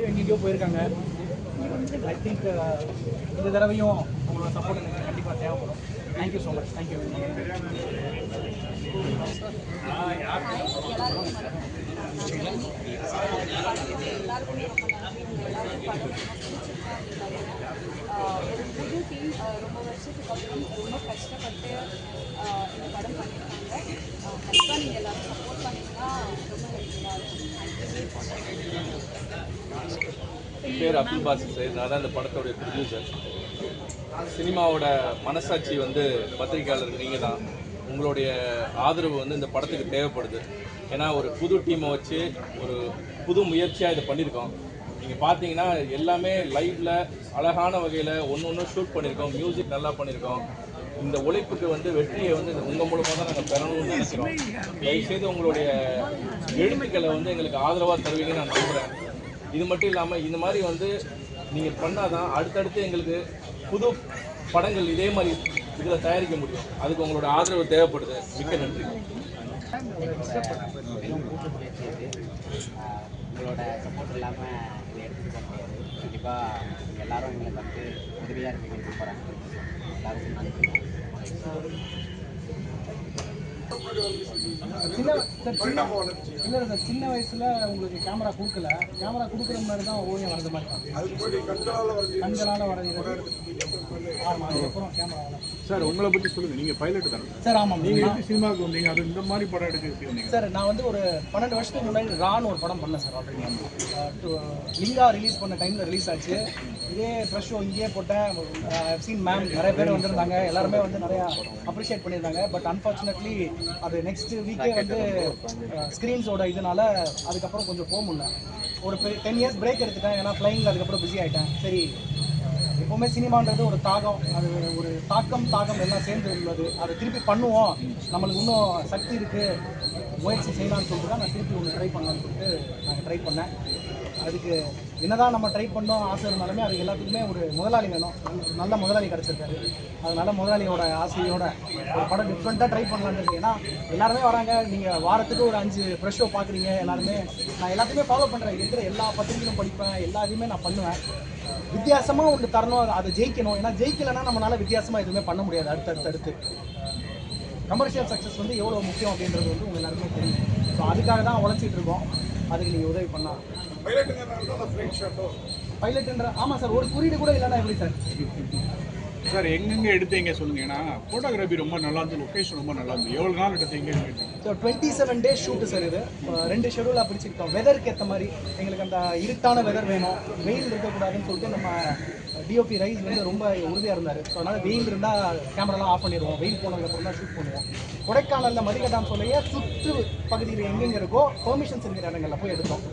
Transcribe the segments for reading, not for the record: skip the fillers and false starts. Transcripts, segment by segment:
எங்கேயோ போயிருக்காங்க. I think இந்த தடவையும் உங்களோட சப்போர்ட் எனக்கு கண்டிப்பாக தேவைப்படும். Thank you so much. தேங்க்யூ. ஒரு புது டீம் ரொம்ப வருஷத்துக்கு அப்புறம் ரொம்ப கஷ்டப்பட்டு இந்த படம் பண்ணியிருக்காங்க. கண்டிப்பாக நீங்கள் எல்லோரும் சப்போர்ட் பண்ணிங்கன்னா ரொம்ப ஹெல்ப்ஃபுல்லாக இருக்கும். என் பேர் அப்துல் பாசித் சையத். நான் தான் இந்த படத்தோடைய ப்ரொடியூசர். சினிமாவோட மனசாட்சி பத்திரிகையாளருக்கு நீங்கள் தான். உங்களுடைய ஆதரவு இந்த படத்துக்கு தேவைப்படுது. ஏன்னா ஒரு புது டீமை வச்சு ஒரு புது முயற்சியாக இதை பண்ணியிருக்கோம். நீங்கள் பார்த்தீங்கன்னா எல்லாமே லைவில் அழகான வகையில் ஒன்று ஷூட் பண்ணியிருக்கோம். மியூசிக் நல்லா பண்ணியிருக்கோம். இந்த உழைப்புக்கு வெற்றியை உங்கள் மூலமாக தான் நாங்கள் பெறணும்னு நினைக்கிறோம். தயவுசெய்து உங்களுடைய எழுத்துக்களை எங்களுக்கு ஆதரவாக தருவீங்கன்னு நான் நம்புகிறேன். இது மட்டும் இல்லாமல் இந்த மாதிரி நீங்கள் பண்ணாதான் அடுத்தடுத்து எங்களுக்கு புது படங்கள் இதே மாதிரி இதில் தயாரிக்க முடியும். அதுக்கு உங்களோட ஆதரவு தேவைப்படுது. மிக்க நன்றி. உங்களோட சப்போர்ட் இல்லாமல் இதை எடுத்துகிட்டு போக முடியாது. கண்டிப்பாக எல்லாரும் எங்களுக்கு உதவியாக இருப்பீங்கன்னு போகிறாங்க. எல்லாருக்கும் நன்றி. சின்ன வயசுல உங்களுக்கு கேமரா கொடுக்கல. கேமரா கொடுக்குற முன்னாடி தான் ஓவியம் வர்றது மாதிரி கண்களால் வரைகிறது. அதுக்கப்புறம் கேமரா சார் உங்களை பற்றி சொல்லுங்கள். நீங்கள் பைலட் தானே சார்? ஆமாம். நீங்கள் எப்படி சினிமாவுக்கு வந்தீங்க? அது இந்த மாதிரி படம் எடுக்க வந்தீங்க சார்? நான் ஒரு 12 வருஷத்துக்கு முன்னாடி ரான்னு ஒரு படம் பண்ணேன் சார். ஆல்ரெடி லிங்கா ரிலீஸ் பண்ண டைமில் ரிலீஸ் ஆச்சு. இதே ஃப்ரெஷ் ஷோ இங்கேயே போட்டேன். சீன் மேம் நிறைய பேர் வந்திருந்தாங்க. எல்லாருமே நிறையா அப்ரிஷியேட் பண்ணியிருந்தாங்க. பட் அன்ஃபார்ச்சுனேட்லி அது நெக்ஸ்ட் வீக்கே ஸ்க்ரீன்ஸோட இதனால அதுக்கப்புறம் கொஞ்சம் போக முடியல. ஒரு 10 இயர்ஸ் பிரேக் எடுத்துட்டேன். ஏன்னா ஃப்ளைங்கில் அதுக்கப்புறம் பிஸி ஆகிட்டேன். சரி, எப்போவுமே சினிமான்றது ஒரு தாகம், அது ஒரு தாகம் எல்லாம் சேர்ந்து உள்ளது. அதை திருப்பி பண்ணுவோம், நம்மளுக்கு இன்னும் சக்தி இருக்குது, முயற்சி செய்யலாம்னு சொல்லிட்டு தான் நான் திருப்பி ஒன்று ட்ரை பண்ணலான்னு சொல்லிட்டு நாங்கள் ட்ரை பண்ணேன். அதுக்கு என்னதான் நம்ம ட்ரை பண்ணோம் ஆசை இருந்தாலுமே அதுக்கு எல்லாத்துக்குமே ஒரு முதலாளி வேணும். நல்ல முதலாளி கிடச்சிருக்காரு. அதனால் முதலாளியோட ஆசையோட ஒரு படம் டிஃப்ரெண்ட்டாக ட்ரை பண்ணலான்றது. ஏன்னா எல்லாருமே வராங்க, நீங்கள் வாரத்துக்கு ஒரு 5 ஃப்ரெஷ் ஷோ பார்க்குறீங்க. எல்லாருமே நான் எல்லாத்தையுமே ஃபாலோ பண்ணுறேன். இருக்கிற எல்லா பத்திரிகைகளும் படிப்பேன், எல்லா இதுவுமே நான் பண்ணுவேன். வித்தியாசமாக ஒன்று தரணும், அதை ஜெயிக்கணும். ஏன்னா ஜெயிக்கலைன்னா நம்மளால் வித்தியாசமாக எதுவுமே பண்ண முடியாது. அடுத்தடுத்து கமர்ஷியல் சக்ஸஸ் எவ்வளோ முக்கியம் அப்படின்றது உங்கள் எல்லாருமே தெரியும். ஸோ அதுக்காக தான் உழைச்சிட்டு இருக்கோம். அதுக்கு நீங்கள் உதவி பண்ணலாம். பைலட்டுன்ற ஆமாம் சார். ஒரு குறியீடு கூட இல்லைன்னா எப்படி சார்? சார் எங்கெங்கே எடுத்தீங்க சொல்லுங்கள். ஏன்னா ஃபோட்டோகிராஃபி ரொம்ப நல்லா இருந்துச்சு, லொக்கேஷன் ரொம்ப நல்லா இருந்துச்சு. எவ்வளோ நாள் எடுத்தீங்க? So 27 days shoot sir. இது 2 ஷெடியூலாக பிடிச்சிக்கிட்டோம். வெதருக்கு ஏற்ற மாதிரி எங்களுக்கு அந்த இருட்டான வெதர் வேணும், வெயில் இருக்கக்கூடாதுன்னு சொல்லிட்டு நம்ம டிஓபி ரைஸ் ரொம்ப உறுதியாக இருந்தார். ஸோ அதனால் வெயில் இருந்தால் கேமராலாம் ஆஃப் பண்ணிடுவோம். வெயில் போனதுக்கப்புறம் தான் ஷூட் பண்ணுவோம். கொடைக்கானலில் மதிகட்டான் சொல்லையே சுற்று பகுதியில் எங்கெங்கே இருக்கோ பெர்மிஷன்ஸ் இருக்கிற இடங்களில் போய் எடுத்தோம்.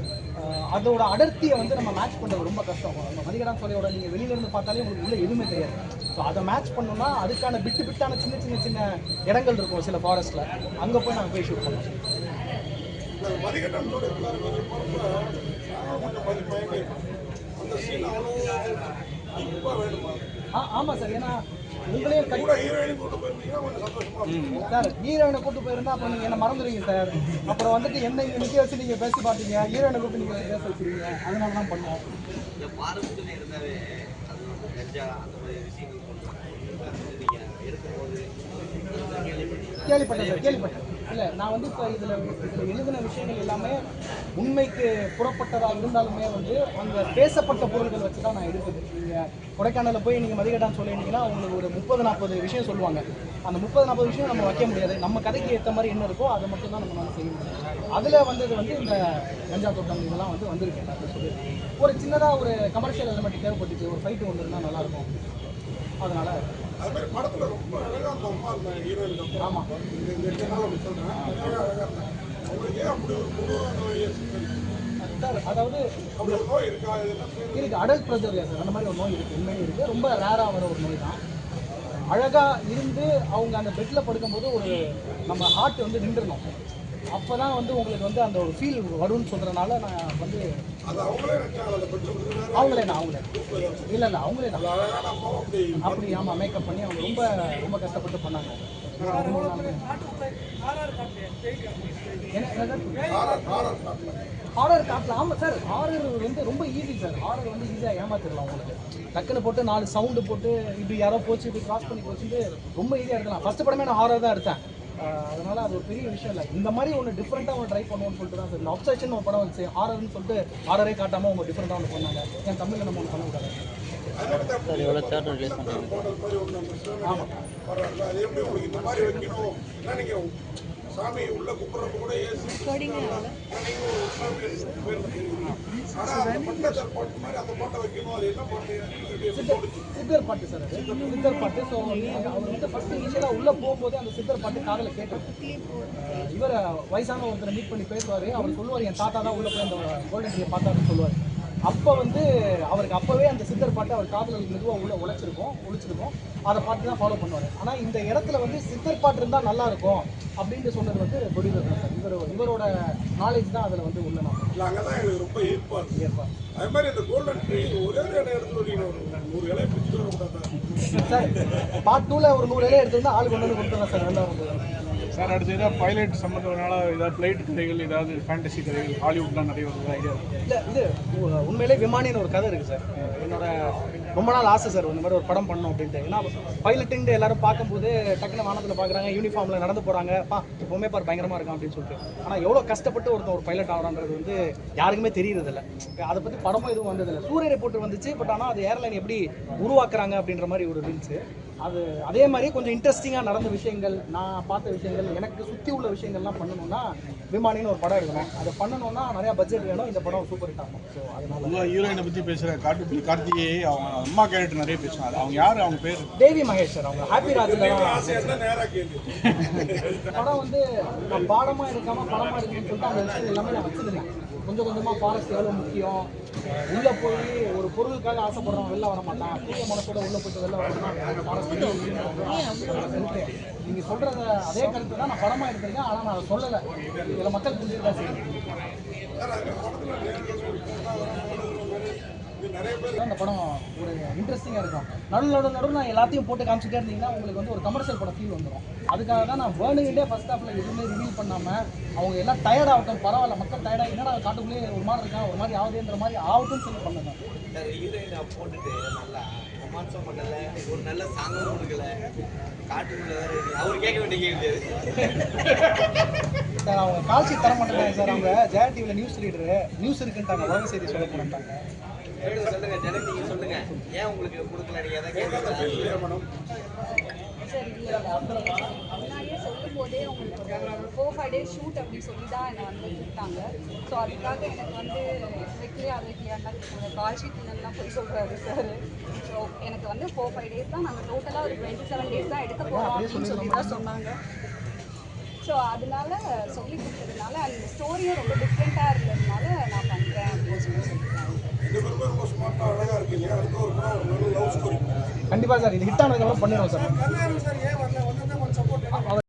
அதோட அடர்த்தியை நம்ம மேட்ச் பண்ணுறது ரொம்ப கஷ்டம். நம்ம மதிகடான் சோலையோட நீங்கள் வெளியிலேருந்து பார்த்தாலே உங்களுக்கு உள்ளே எதுவுமே தெரியாது. ஸோ அதை மேட்ச் பண்ணோம்னா அதுக்கான பிட்டான சின்ன இடங்கள் இருக்கும் சில ஃபாரஸ்ட்டில். அங்கே போய் நாங்கள் போய் ஷூட் பண்ணுவோம். ஆமாம் சார். ஏன்னா உங்களையும் சார் ஹீரோயினை கூப்பிட்டு போயிருந்தா அப்புறம் நீங்கள் என்ன மறந்துடுவீங்க சார். அப்புறம் என்ன இங்கே நிற்க வச்சு நீங்கள் பேசி பார்த்தீங்க, ஹீரோயினை கூப்பிட்டு நீங்கள் பேச வச்சுருவீங்க. அதனால தான் பண்ணுவோம். கேள்விப்பட்டேன். இல்லை நான் இப்போ இதில் எழுதின விஷயங்கள் எல்லாமே உண்மைக்கு புறப்பட்டதாக இருந்தாலுமே அங்கே பேசப்பட்ட பொருள்கள் வச்சு தான் நான் எடுக்குது. நீங்கள் கொடைக்கானலில் போய் நீங்கள் மதிகட்டான்னு சொல்லிட்டீங்கன்னா உங்களுக்கு ஒரு 30-40 விஷயம் சொல்லுவாங்க. அந்த 30-40 விஷயம் நம்ம வைக்க முடியாது. நம்ம கதைக்கு ஏற்ற மாதிரி என்ன இருக்கோ அதை மட்டும் தான் நம்ம செய்ய முடியும். அதில் வந்தது இந்த கஞ்சா தோட்டம் இதெல்லாம் வந்திருக்கு. நான் சொல்லி ஒரு சின்னதாக ஒரு கமர்ஷியல் எலிமெண்ட் தேவைப்பட்டுச்சு. ஒரு ஃபைட்டு ஒன்று இருந்தால் நல்லாயிருக்கும். அதனால ஆமாம் சார். அதாவது இருக்கு அடல்ட் ப்ரெஷர் சார். அந்த மாதிரி ஒரு நோய் இருக்குது, உண்மையிலே இருக்குது. ரொம்ப ரேராக வர ஒரு நோய் தான். அழகாக இருந்து அவங்க அந்த பெட்டில் படுக்கும்போது ஒரு நம்ம ஹார்ட் நின்றுடணும். அப்போ தான் உங்களுக்கு அந்த ஒரு ஃபீல் வரும்னு சொல்கிறனால நான் அவங்களே இல்லை அவங்களே தான் அப்படி. ஆமாம், மேக்கப் பண்ணி அவங்க ரொம்ப ரொம்ப கஷ்டப்பட்டு பண்ணாங்க. ஹாரர் காட்டலாம். ஆமாம் சார், ஹாரர் வந்து ரொம்ப ஈஸி சார். ஹாரர் வந்து ஈஸியாக ஏமாத்திடலாம் உங்களுக்கு. டக்குன்னு போட்டு 4 சவுண்டு போட்டு இப்படி யாரோ போச்சு இப்படி கிராஸ் பண்ணி போச்சுட்டு ரொம்ப ஈஸியாக எடுக்கலாம். ஃபஸ்ட்டு படமே நான் ஹாரர் தான் எடுத்தேன். அதனால அது ஒரு பெரிய விஷயம் இல்லை. இந்த மாதிரி ஒன்று டிஃப்ரெண்ட்டாக ஒன்று ட்ரை பண்ணுவோம்னு சொல்லிட்டு தான் சார் இந்த அப்செஷன் ஒரு படம் வச்சு ஹாரர்னு சொல்லிட்டு ஹாரரே காட்டாமல் அவங்க டிஃப்ரெண்ட்டாக ஒன்று பண்ணாங்க. என் தமிழில் நம்ம ஒன்று பண்ண கூடாது. சார் எவ்வளோ தேட்டர் ரிலீஸ் பண்ணுறாங்க? ஆமாம் சாமி உள்ள கும்பிட்றப்ப கூட சித்தர் பாட்டு சார், அது சித்தர் பாட்டு. ஸோ அவர் வந்து ஃபர்ஸ்ட் இனிஷியலாக உள்ளே போகும்போதே அந்த சித்தர் பாட்டு காதில் கேட்டிருக்கு. இவர் வயசான ஒருத்தரை மீட் பண்ணி பேசுவார். அவர் சொல்லுவார் என் தாத்தா தான் உள்ளே போய் அந்த கோல்டன் ட்ரீயை பார்த்தாருன்னு சொல்லுவார். அப்போ வந்து அவருக்கு அப்போவே அந்த சித்தர் பாட்டு அவர் காதில் மெதுவாக ஒழிச்சிருக்கும். அதை பார்த்து தான் ஃபாலோ பண்ணுவார். ஆனால் இந்த இடத்துல வந்து சித்தர் பாட்டு இருந்தால் நல்லாயிருக்கும் அப்படின்ட்டு சொன்னது வந்து ப்ரொடியூசர் தான் சார். இவரோட நாலேஜ் தான் அதில் வந்து உள்ள நான் அங்கே தான் எங்களுக்கு ரொம்ப ஈர்ப்பாக அது மாதிரி இந்த கோல்டன் ட்ரீ ஒரே இடத்துல ஒரு 100 இலையை பிடிச்சிட்டு வரக்கூடாது சார். பார்ட் 2ல் ஒரு 100 இலையை எடுத்துருந்தா ஆள் கொண்டு வந்து கொடுத்துருவேன் சார். நல்லா இருக்கும் சார். அடுத்து ஏதாவது பைலட் சம்மந்தனால ஏதாவது ஃப்ளைட் கதைகள், ஏதாவது ஃபேண்டசி கதைகள் ஹாலிவுட்லாம் நிறைய ஒரு ஐடியா இருக்குது. இல்லை, இது உண்மையிலே விமானின்னு ஒரு கதை இருக்குது சார். என்னோட ரொம்ப நாள் ஆசை சார் இந்த மாதிரி ஒரு படம் பண்ணணும் அப்படின்ட்டு. ஏன்னா பைலட்டுன்ட்டு எல்லாரும் பார்க்கும்போது டக்குனு வானத்தில் பார்க்குறாங்க, யூனிஃபார்மில் நடந்து போகிறாங்க, இப்போவுமே பார் பயங்கரமாக இருக்கான் அப்படின்னு சொல்லிட்டு. ஆனால் எவ்வளோ கஷ்டப்பட்டு ஒரு பைலட் ஆகிறான்றது வந்து யாருக்குமே தெரியறதில்ல. அதை பற்றி படமும் எதுவும் வந்ததில்லை. சூரிய ரிப்போர்ட்டர் வந்துச்சு. பட் ஆனால் அது ஏர்லைன் எப்படி உருவாக்குறாங்க அப்படின்ற மாதிரி ஒரு ரீல்ஸு. அது அதே மாதிரி கொஞ்சம் இன்ட்ரெஸ்டிங்காக நடந்த விஷயங்கள், நான் பார்த்த விஷயங்கள், எனக்கு சுற்றி உள்ள விஷயங்கள்லாம் பண்ணணும்னா விமானின்னு ஒரு படம் எடுக்கணும். அதை பண்ணணும்னா நிறையா பட்ஜெட் வேணும். இந்த படம் சூப்பர் ஹிட் ஆகும். ஸோ அதனால ஹீரோயினை பற்றி பேசுகிற காட்டுப்புலி கார்த்திகேயை அவங்க அம்மா கேரக்டர் நிறைய பேசுவாங்க. அவங்க யார்? அவங்க பேர் தேவி மகேஷ் சார். அவங்க ஹாப்பி ராஜில் நேராக கேள்வி படம் வந்து நான் பாடமாக எடுக்காமல் படமாக இருக்குன்னு சொல்லிட்டு அந்த விஷயம் எல்லாமே நான் வச்சுருந்தேன். கொஞ்சம் கொஞ்சமாக ஃபாரஸ்ட் எவ்வளோ முக்கியம், உள்ளே போய் ஒரு பொருளுக்காக ஆசைப்படுறோம், வெளில வர மாட்டான், புதிய மனசோட உள்ளே போய்ட்டு வெளில வரணும். ஃபாரஸ்ட் நீங்கள் சொல்கிறத அதே கருத்து தான் நான் படமாக எடுத்திருக்கேன். ஆனால் நான் அதை சொல்லலை. இதில் மக்கள் புரிஞ்சுட்டு தான் செய்யணும். அந்த படம் ஒரு இன்ட்ரெஸ்டிங்காக இருக்கும். நடுவில் நான் எல்லாத்தையும் போட்டு காமிச்சிட்டே இருந்தீங்கன்னா உங்களுக்கு வந்து ஒரு கமர்ஷியல் படம் ஃபீல் வந்துடும். அதுக்காக தான் நான் வேணுகிட்டே ஃபர்ஸ்ட் ஹாஃபில் எதுவுமே ரிவீல் பண்ணாமல் அவங்க எல்லாம் டயர்ட் ஆகட்டும், பரவாயில்ல மக்கள் டயர்டாக என்னடா காட்டுக்குள்ளேயே ஒரு மாதிரி இருக்கா, ஒரு மாதிரி ஆகுதுன்ற மாதிரி ஆகட்டும்னு சொல்லி பண்ணேன். ஹீரோயினை போட்டுட்டு நல்லா ரொமான்ஸும் பண்ணல, ஒரு நல்ல சாங்கும் கொடுக்கல, காட்டுக்குள்ள அவர் கேட்க வேண்டிய கேள்வி சார். அவங்க கால்ஷீட் தர மாட்டேங்கிறாங்க சார். அவங்க ஜெயா டிவியில் நியூஸ் இருக்குன்ட்டாங்க, உலக செய்தி சொல்ல போனாங்க. சொல்லுங்க ஜனன், நீங்க சொல்லுங்க ஏன் உங்களுக்கு கொடுக்கல? நீங்க எதாவது கேட்க சார் இல்லை முன்னாடியே சொல்லும் போதே உங்களுக்கு 4-5 டேஸ் ஷூட் அப்படின்னு சொல்லி தான் என்னை வந்து கூப்பிட்டாங்க. ஸோ அதுக்காக எனக்கு வந்து வெற்றியா கால் ஷீட்லாம் போய் சொல்கிறாரு சார். ஸோ எனக்கு வந்து 4-5 டேஸ் தான், நாங்கள் டோட்டலாக ஒரு 27 டேஸ் தான் எடுக்க போகிறோம் அப்படின்னு சொல்லி தான் சொன்னாங்க. ஸோ அதனால சொல்லி கொடுத்ததுனால அந்த ஸ்டோரியும் ரொம்ப டிஃப்ரெண்ட்டாக இருந்ததுனால நான் பண்ணுறேன் அப்படின்னு சொல்லியிருக்காங்க. கண்டிப்பாக சார், இது ஹிட் ஆனதுக்கப்புறம் பண்ணிடுவோம் சார்.